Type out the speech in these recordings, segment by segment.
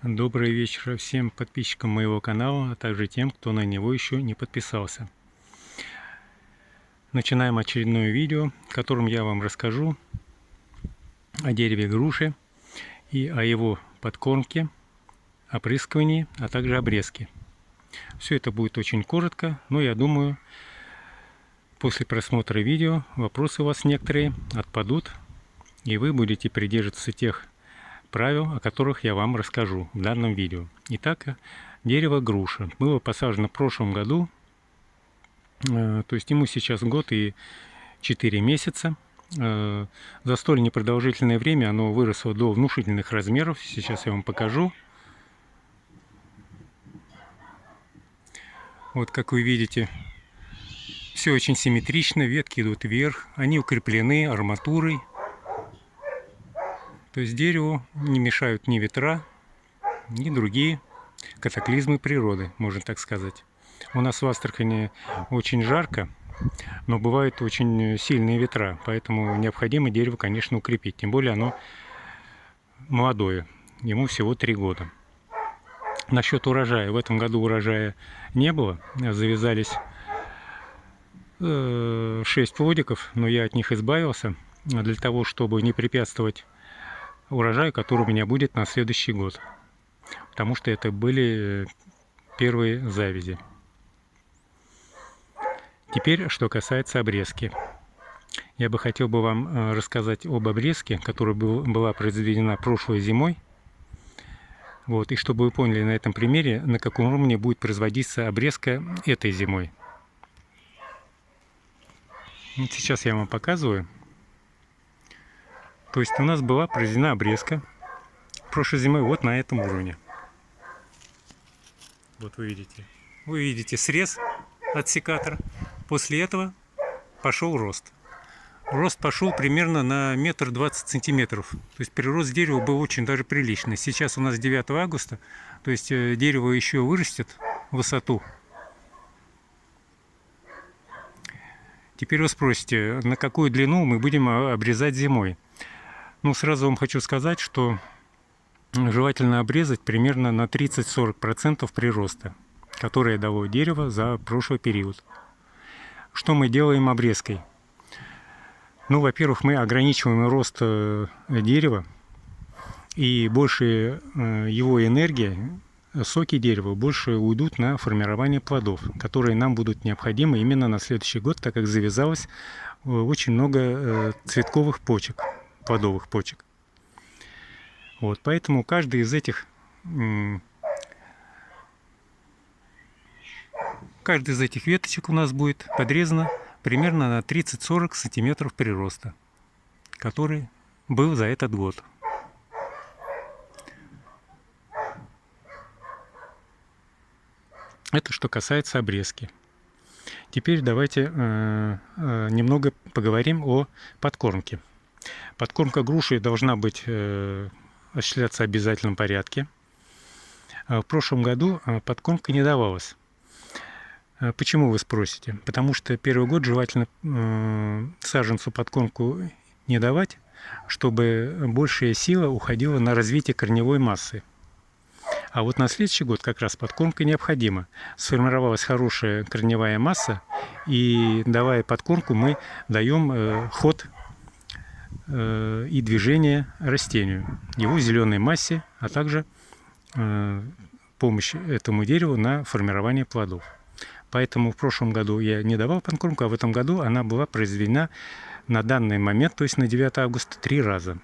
Добрый вечер всем подписчикам моего канала, а также тем, кто на него еще не подписался. Начинаем очередное видео, в котором я вам расскажу о дереве груши и о его подкормке, опрыскивании, а также обрезке. Все это будет очень коротко, но я думаю, после просмотра видео вопросы у вас некоторые отпадут, и вы будете придерживаться тех правил, о которых я вам расскажу в данном видео. Итак, дерево груша было посажено в прошлом году, то есть ему сейчас год и 4 месяца. За столь непродолжительное время оно выросло до внушительных размеров. Сейчас я вам покажу. Вот как вы видите, все очень симметрично, ветки идут вверх, они укреплены арматурой. То есть дереву не мешают ни ветра, ни другие катаклизмы природы, можно так сказать. У нас в Астрахани очень жарко, но бывают очень сильные ветра, поэтому необходимо дерево, конечно, укрепить. Тем более оно молодое, ему всего 3 года. Насчет урожая. В этом году урожая не было, завязались 6 плодиков, но я от них избавился для того, чтобы не препятствовать урожаю, который у меня будет на следующий год, потому что это были первые завязи. Теперь, что касается обрезки. Я бы хотел вам рассказать об обрезке, которая была произведена прошлой зимой. Вот, и чтобы вы поняли на этом примере, на каком уровне будет производиться обрезка этой зимой. Вот сейчас я вам показываю. То есть у нас была произведена обрезка прошлой зимой вот на этом уровне. Вот вы видите. Вы видите срез от секатора. После этого пошел рост. Рост пошел примерно на 1,20 м. То есть прирост дерева был очень даже приличный. Сейчас у нас 9 августа, то есть дерево еще вырастет в высоту. Теперь вы спросите, на какую длину мы будем обрезать зимой? Ну, сразу вам хочу сказать, что желательно обрезать примерно на 30-40% прироста, которое дало дерево за прошлый период. Что мы делаем обрезкой? Ну, во-первых, мы ограничиваем рост дерева, и больше его энергия, соки дерева больше уйдут на формирование плодов, которые нам будут необходимы именно на следующий год, так как завязалось очень много цветковых почек, плодовых почек. Вот, поэтому каждый из этих веточек у нас будет подрезано примерно на 30-40 сантиметров прироста, который был за этот год. Это что касается обрезки. Теперь давайте немного поговорим о подкормке. Подкормка груши должна быть осуществляться в обязательном порядке. В прошлом году подкормка не давалась. Почему, вы спросите? Потому что первый год желательно саженцу подкормку не давать, чтобы большая сила уходила на развитие корневой массы. А вот на следующий год как раз подкормка необходима. Сформировалась хорошая корневая масса, и давая подкормку, мы даем ход и движение растению, его зеленой массе, а также помощь этому дереву на формирование плодов. Поэтому в прошлом году я не давал подкормку, а в этом году она была произведена на данный момент, то есть на 9 августа, 3 раза.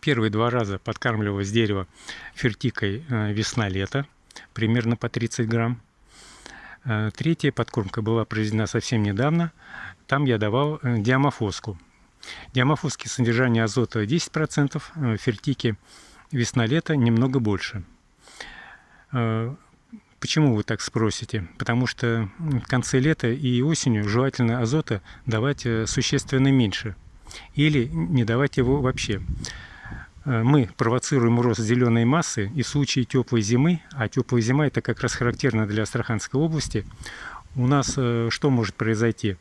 Первые 2 раза подкармливалось дерево фертикой весна-лето, примерно по 30 грамм. Третья подкормка была произведена совсем недавно. Там я давал диамофоску. Диамофоски содержание азота 10%, фертики весна-лето немного больше. Почему вы так спросите? Потому что в конце лета и осенью желательно азота давать существенно меньше или не давать его вообще. Мы провоцируем рост зеленой массы, и в случае теплой зимы, а теплая зима это как раз характерно для Астраханской области, у нас что может произойти?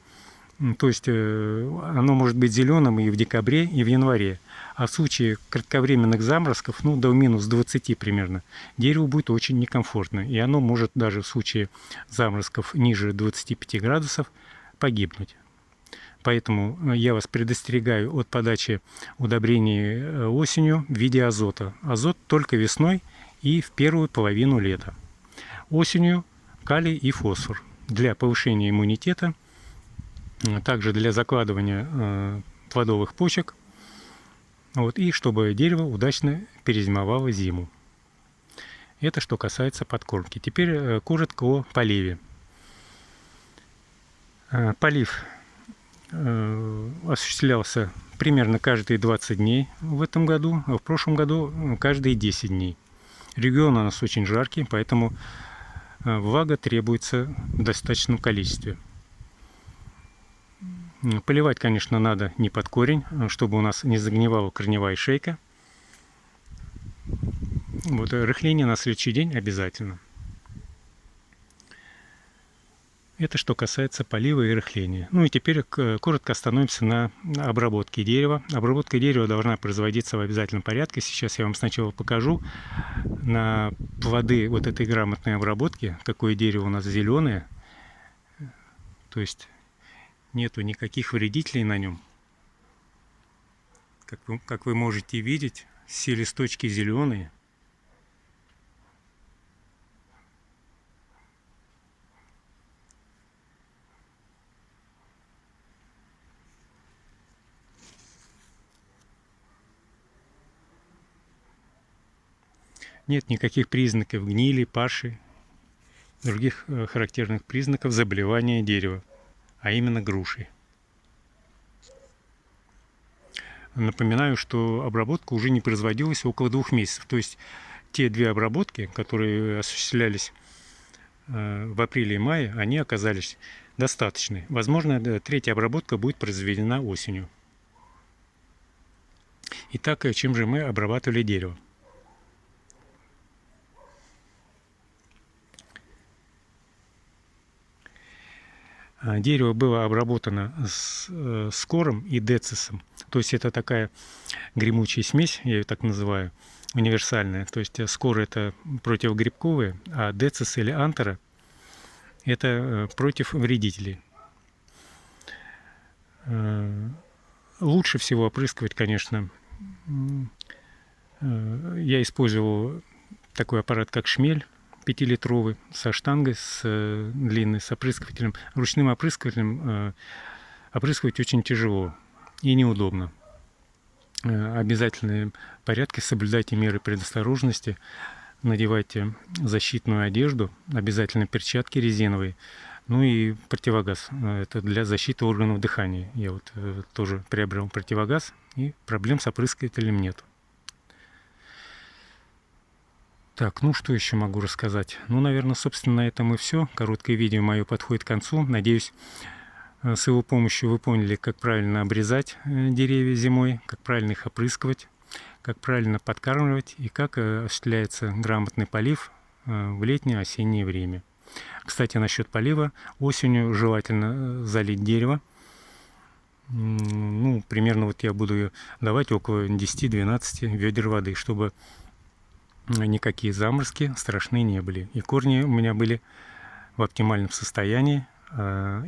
То есть оно может быть зеленым и в декабре, и в январе. А в случае кратковременных заморозков, ну, до минус 20 примерно, дереву будет очень некомфортно. И оно может даже в случае заморозков ниже 25 градусов погибнуть. Поэтому я вас предостерегаю от подачи удобрений осенью в виде азота. Азот только весной и в первую половину лета. Осенью калий и фосфор для повышения иммунитета, также для закладывания плодовых почек, вот, и чтобы дерево удачно перезимовало зиму. Это что касается подкормки. Теперь коротко о поливе. Полив осуществлялся примерно каждые 20 дней в этом году, а в прошлом году каждые 10 дней. Регион у нас очень жаркий, поэтому влага требуется в достаточном количестве. Поливать, конечно, надо не под корень, чтобы у нас не загнивала корневая шейка. Вот, рыхление на следующий день обязательно. Это что касается полива и рыхления. Ну и теперь коротко остановимся на обработке дерева. Обработка дерева должна производиться в обязательном порядке. Сейчас я вам сначала покажу на плоды вот этой грамотной обработки, какое дерево у нас зеленое. То есть нету никаких вредителей на нем. Как вы можете видеть, все листочки зеленые. Нет никаких признаков гнили, паши, других характерных признаков заболевания дерева, а именно груши. Напоминаю, что обработка уже не производилась около 2 месяцев. То есть те 2 обработки, которые осуществлялись в апреле и мае, они оказались достаточны. Возможно, 3-я обработка будет произведена осенью. Итак, чем же мы обрабатывали дерево? Дерево было обработано с кором и децисом. То есть это такая гремучая смесь, я ее так называю, универсальная. То есть скор — это противогрибковые, а децис или антера — это против вредителей. Лучше всего опрыскивать, конечно, я использовал такой аппарат, как шмель, 5-литровый, со штангой, с длинной, с опрыскивателем. Ручным опрыскивателем опрыскивать очень тяжело и неудобно. Обязательные порядки, соблюдайте меры предосторожности, надевайте защитную одежду, обязательно перчатки резиновые, ну и противогаз. Это для защиты органов дыхания. Я вот тоже приобрел противогаз, и проблем с опрыскивателем нет. Так, ну что еще могу рассказать? Ну, наверное, собственно, на этом и все. Короткое видео мое подходит к концу. Надеюсь, с его помощью вы поняли, как правильно обрезать деревья зимой, как правильно их опрыскивать, как правильно подкармливать и как осуществляется грамотный полив в летнее-осеннее время. Кстати, насчет полива. Осенью желательно залить дерево. Ну, примерно вот я буду давать около 10-12 ведер воды, чтобы никакие заморозки страшные не были. И корни у меня были в оптимальном состоянии.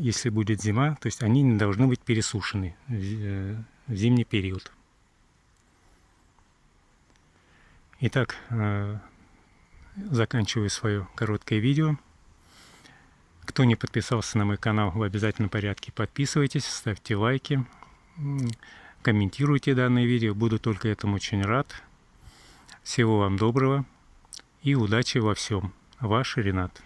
Если будет зима, то есть они не должны быть пересушены в зимний период. Итак, заканчиваю свое короткое видео. Кто не подписался на мой канал, в обязательном порядке подписывайтесь, ставьте лайки, комментируйте данное видео. Буду только этому очень рад. Всего вам доброго и удачи во всем. Ваш Ренат.